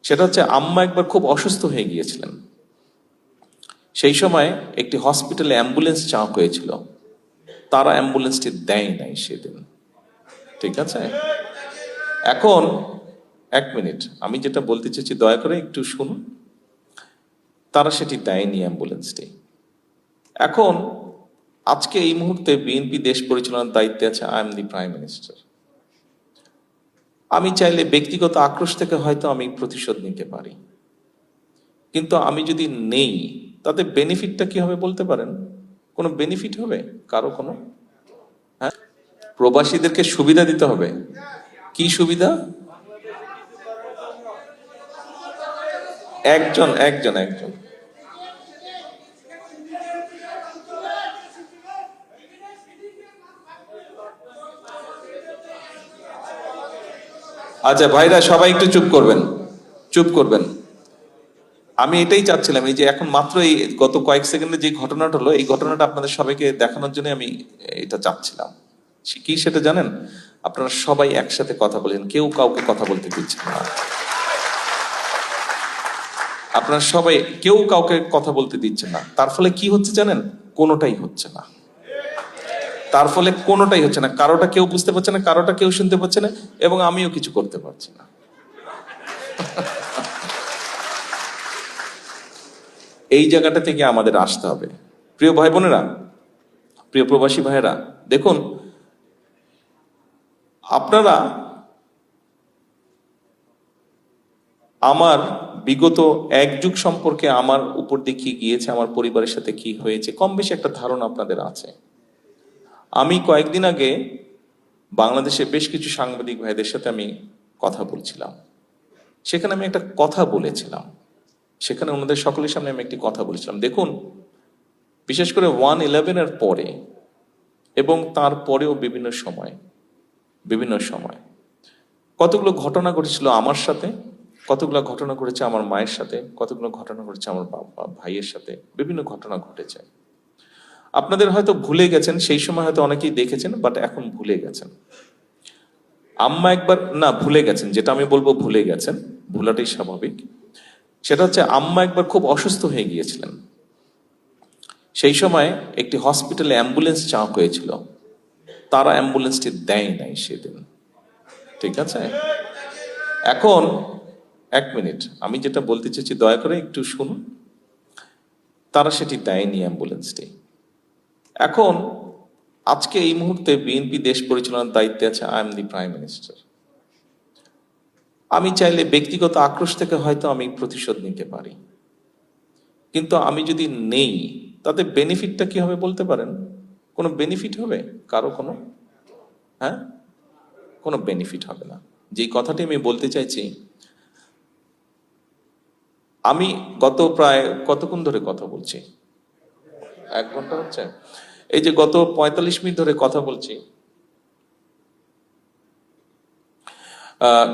সেটা হচ্ছে আম্মা একবার খুব অসুস্থ হয়ে গিয়েছিলেন। সেই সময় একটি হসপিটালে অ্যাম্বুলেন্স চাওয়া হয়েছিল, তারা অ্যাম্বুলেন্সটি দেয় নাই সেদিন। ঠিক আছে, এখন এক মিনিট, আমি যেটা বলতে চাইছি দয়া করে একটু শুনুন। তারা সেটি দেয়নি অ্যাম্বুলেন্সটি। এখন আজকে এই মুহূর্তে বিএনপি দেশ পরিচালনার দায়িত্বে আছে, I am the prime minister. আমি চাইলে ব্যক্তিগত আক্রোশ থেকে হয়তো আমি প্রতিশোধ নিতে পারি, কিন্তু আমি যদি নেই তাতে বেনিফিটটা কি হবে বলতে পারেন? কোনো বেনিফিট হবে কারো কোনো? হ্যাঁ, প্রবাসীদেরকে সুবিধা দিতে হবে। কি সুবিধা? একজন একজন একজন আচ্ছা ভাইরা, সবাই একটু চুপ করবেন, চুপ করবেন। আমি এটাই চাচ্ছিলাম, এই যে এখন মাত্র এই গত কয়েক সেকেন্ডে যে ঘটনাটা হলো, এই ঘটনাটা আপনাদের সবাইকে দেখানোর জন্য আমি এটা চাচ্ছিলাম। কি সেটা জানেন? আপনারা সবাই একসাথে কথা বলেন, কেউ কাউকে কথা বলতে দিচ্ছেন না। আপনারা সবাই কেউ কাউকে কথা বলতে দিচ্ছেন না, তার ফলে কি হচ্ছে জানেন? কোনোটাই হচ্ছে না। তার ফলে কোনোটাই হচ্ছে না, কারোটা কেউ বুঝতে পারছে না, কারোটা কেউ শুনতে পাচ্ছে না, এবং আমিও কিছু করতে পারছি না। এই জায়গাটা থেকে আমাদের আসতে হবে। প্রিয় ভাই বোনেরা, প্রিয় প্রবাসী ভাইয়েরা, দেখুন, আপনারা আমার বিগত এক যুগ সম্পর্কে আমার উপর দিয়ে কি গিয়েছে, আমার পরিবারের সাথে কি হয়েছে, কম বেশি একটা ধারণা আপনাদের আছে। আমি কয়েকদিন আগে বাংলাদেশে বেশ কিছু সাংবাদিক ভাইদের সাথে আমি কথা বলছিলাম। সেখানে আমি একটা কথা বলেছিলাম, সেখানে ওনাদের সকলের সামনে আমি একটি কথা বলেছিলাম। দেখুন, বিশেষ করে 1/11-এর পরে এবং তারপরেও বিভিন্ন সময় কতগুলো ঘটনা ঘটেছিল আমার সাথে, কতগুলো ঘটনা ঘটেছে আমার মায়ের সাথে, কতগুলো ঘটনা ঘটেছে আমার বাবা ভাইয়ের সাথে, বিভিন্ন ঘটনা ঘটেছে। আপনাদের হয়তো ভুলে গেছেন, সেই সময় হয়তো অনেকেই দেখেছেন, বাট এখন ভুলে গেছেন। আম্মা একবার, না ভুলে গেছেন, যেটা আমি বলবো ভুলে গেছেন, ভুলাটাই স্বাভাবিক। সেটা হচ্ছে আম্মা একবার খুব অসুস্থ হয়ে গিয়েছিলেন। সেই সময় একটি হসপিটালে অ্যাম্বুলেন্স চাওয়া হয়েছিল, তারা অ্যাম্বুলেন্সটি দেয় নাই সেদিন। ঠিক আছে, এখন এক মিনিট, আমি যেটা বলতে চাইছি দয়া করে একটু শুনুন। তারা সেটি দেয়নি অ্যাম্বুলেন্সটি। এখন আজকে এই মুহূর্তে বিএনপি দেশ পরিচালনার দায়িত্বে আছে, I am the prime minister. আমি চাইলে ব্যক্তিগত আক্রোশ থেকে হয়তো আমি প্রতিশোধ নিতে পারি, কিন্তু আমি যদি নেই তাতে বেনিফিটটা কি হবে বলতে পারেন? কোনো বেনিফিট হবে কারো কোনো? হ্যাঁ, কোনো বেনিফিট হবে না। যেই কথাটি আমি বলতে চাইছি, আমি গত প্রায় কতক্ষণ ধরে কথা বলছি? 1 ঘন্টা হচ্ছে। এই যে গত 45 মিনিট ধরে কথা বলছি,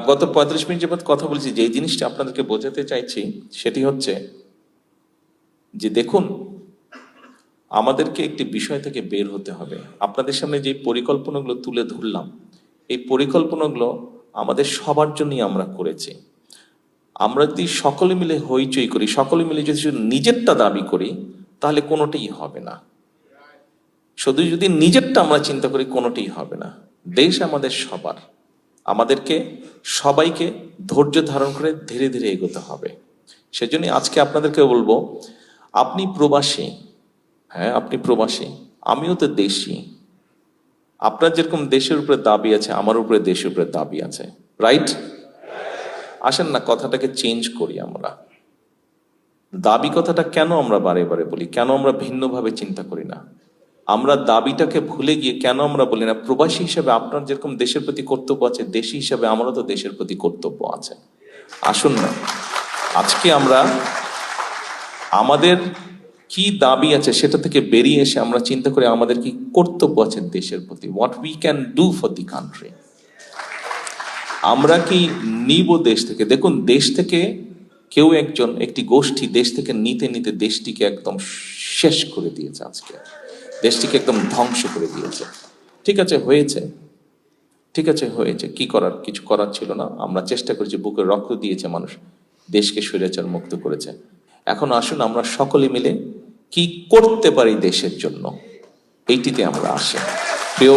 গত 45 মিনিট যাবত কথা বলছি, যেই জিনিসটা আপনাদেরকে বোঝাতে চাইছি সেটি হচ্ছে যে দেখুন, আমাদেরকে একটি বিষয় থেকে বের হতে হবে। আপনাদের সামনে যে পরিকল্পনাগুলো তুলে ধরলাম, এই পরিকল্পনাগুলো আমাদের সবার জন্যই আমরা করেছি। আমরা যদি সকলে মিলে হইচই করি, সকলে মিলে যদি শুধু নিজেরটা দাবি করি, তাহলে কোনোটাই হবে না। শুধু যদি নিজেরটা আমরা চিন্তা করি, কোনোটাই হবে না। দেশ আমাদের সবার, আমাদেরকে সবাইকে ধৈর্য ধারণ করে ধীরে ধীরে এগোতে হবে। সেজন্য আজকে আপনাদেরকে বলবো, আপনি প্রবাসী, হ্যাঁ আপনি প্রবাসী, আমিও তো দেশি। আপনার যেরকম দেশের উপরে দাবি আছে, আমার উপরে দেশের উপরে দাবি আছে, রাইট? আসেন না কথাটাকে চেঞ্জ করি। আমরা দাবি কথাটা কেন আমরা বারে বারে বলি, কেন আমরা ভিন্নভাবে চিন্তা করি না? আমরা দাবিটাকে ভুলে গিয়ে কেন আমরা বলি না, প্রবাসী হিসেবে আপনার যেরকম দেশের প্রতি কর্তব্য আছে, দেশি হিসেবে আমারও তো দেশের প্রতি কর্তব্য আছে। আসুন না আজকে আমরা আমাদের কি দাবি আছে সেটা থেকে বেরিয়ে এসে আমরা চিন্তা করি আমাদের কি কর্তব্য আছে দেশের প্রতি, what we can do for the country. আমরা কি নিব দেশ থেকে? দেখুন, দেশ থেকে কেউ একজন, একটি গোষ্ঠী দেশ থেকে নিতে নিতে দেশটিকে একদম শেষ করে দিয়েছে, আজকে দেশটিকে একদম ধ্বংস করে দিয়েছে। ঠিক আছে, হয়েছে, ঠিক আছে হয়েছে, কি করার? কিছু করার ছিল না। আমরা চেষ্টা করেছি, বুকের রক্ত দিয়েছে মানুষ, দেশকে স্বৈরাচার মুক্ত করেছে। এখন আসুন আমরা সকলে মিলে কি করতে পারি দেশের জন্য, এইটিতে আমরা আসি। প্রিয়